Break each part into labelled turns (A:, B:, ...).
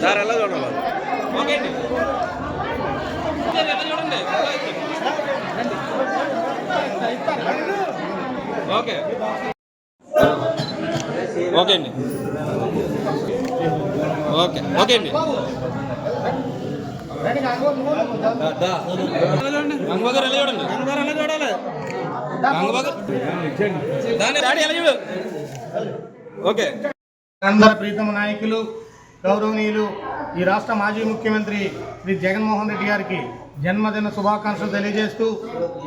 A: Sir ఎలా చూడాలి? Okay అండి, చూడండి. ఓకే ఓకే అండి, ఓకే ఓకే అండి. గంగబాగారు ఎలా చూడండి? గంగబాగారు ఎలా చూడాలి? గంగబాగారు దాన్ని డాడీ ఎలా చూడు? ఓకే.
B: అందరి ప్రీతమ నాయకులు, గౌరవనీయులు, ఈ రాష్ట్ర మాజీ ముఖ్యమంత్రి శ్రీ జగన్మోహన్ రెడ్డి గారికి జన్మదిన శుభాకాంక్షలు తెలియజేస్తూ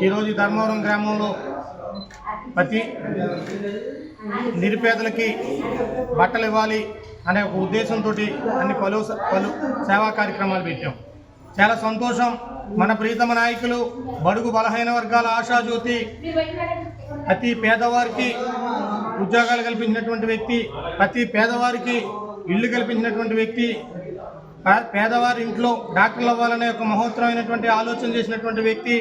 B: ఈరోజు ధర్మవరం గ్రామంలో ప్రతి నిరుపేదలకి బట్టలు ఇవ్వాలి అనే ఒక ఉద్దేశంతో పలు సేవా కార్యక్రమాలు పెట్టాం. చాలా సంతోషం. మన ప్రీతమ నాయకులు బడుగు బలహీన వర్గాల ఆశాజ్యోతి, ప్రతి పేదవారికి ఉద్యోగాలు కల్పించినటువంటి వ్యక్తి, ప్రతి పేదవారికి ఇళ్ళు కల్పించినటువంటి వ్యక్తి, పేదవారి ఇంట్లో డాక్టర్లు అవ్వాలనే ఒక మహోత్తరమైనటువంటి ఆలోచన చేసినటువంటి వ్యక్తి,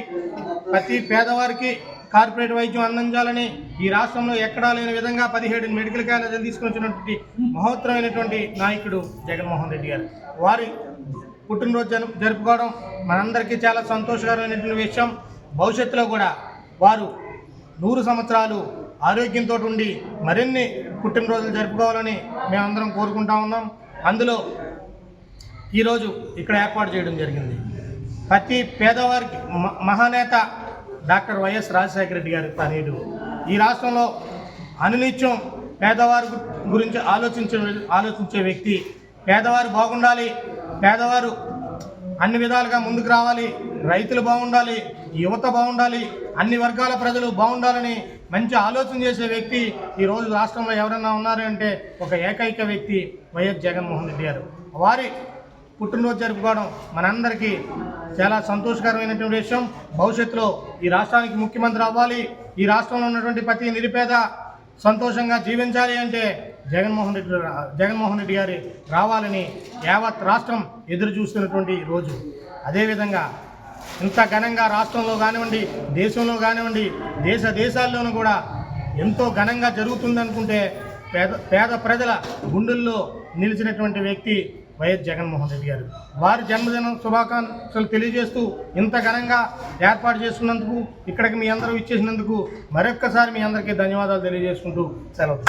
B: ప్రతి పేదవారికి కార్పొరేట్ వైద్యం అందించాలని ఈ రాష్ట్రంలో ఎక్కడా లేని విధంగా 17 మెడికల్ కాలేజీలు తీసుకుని వచ్చినటువంటి మహోత్తరమైనటువంటి నాయకుడు జగన్మోహన్ రెడ్డి గారు. వారి పుట్టినరోజు జరుపుకోవడం మనందరికీ చాలా సంతోషకరమైనటువంటి విషయం. భవిష్యత్తులో కూడా వారు 100 సంవత్సరాలు ఆరోగ్యంతో ఉండి మరిన్ని పుట్టినరోజులు జరుపుకోవాలని మేమందరం కోరుకుంటా ఉన్నాం. అందులో ఈరోజు ఇక్కడ ఏర్పాటు చేయడం జరిగింది. ప్రతి పేదవారికి మహానేత డాక్టర్ వైఎస్ రాజశేఖర రెడ్డి గారి తనయుడు. ఈ రాష్ట్రంలో అనునిత్యం పేదవారి గురించి ఆలోచించే వ్యక్తి. పేదవారు బాగుండాలి, పేదవారు అన్ని విధాలుగా ముందుకు రావాలి, రైతులు బాగుండాలి, యువత బాగుండాలి, అన్ని వర్గాల ప్రజలు బాగుండాలని మంచి ఆలోచన చేసే వ్యక్తి ఈరోజు రాష్ట్రంలో ఎవరన్నా ఉన్నారు అంటే ఒక ఏకైక వ్యక్తి వైఎస్ జగన్మోహన్ రెడ్డి గారు. వారి పుట్టినరోజు జరుపుకోవడం మనందరికీ చాలా సంతోషకరమైనటువంటి విషయం. భవిష్యత్తులో ఈ రాష్ట్రానికి ముఖ్యమంత్రి అవ్వాలి, ఈ రాష్ట్రంలో ఉన్నటువంటి ప్రతి నిరుపేద సంతోషంగా జీవించాలి అంటే జగన్మోహన్ రెడ్డి గారి రావాలని యావత్ రాష్ట్రం ఎదురు చూస్తున్నటువంటి రోజు. అదేవిధంగా ఇంత ఘనంగా రాష్ట్రంలో కానివ్వండి, దేశంలో కానివ్వండి, దేశాల్లోనూ కూడా ఎంతో ఘనంగా జరుగుతుందనుకుంటే పేద ప్రజల గుండెల్లో నిలిచినటువంటి వ్యక్తి వైఎస్ జగన్మోహన్ రెడ్డి గారు. వారి జన్మదిన శుభాకాంక్షలు తెలియజేస్తూ ఇంత ఘనంగా ఏర్పాటు చేసుకున్నందుకు, ఇక్కడికి మీ అందరూ ఇచ్చేసినందుకు మరొక్కసారి మీ అందరికీ ధన్యవాదాలు తెలియజేసుకుంటూ సెలవు.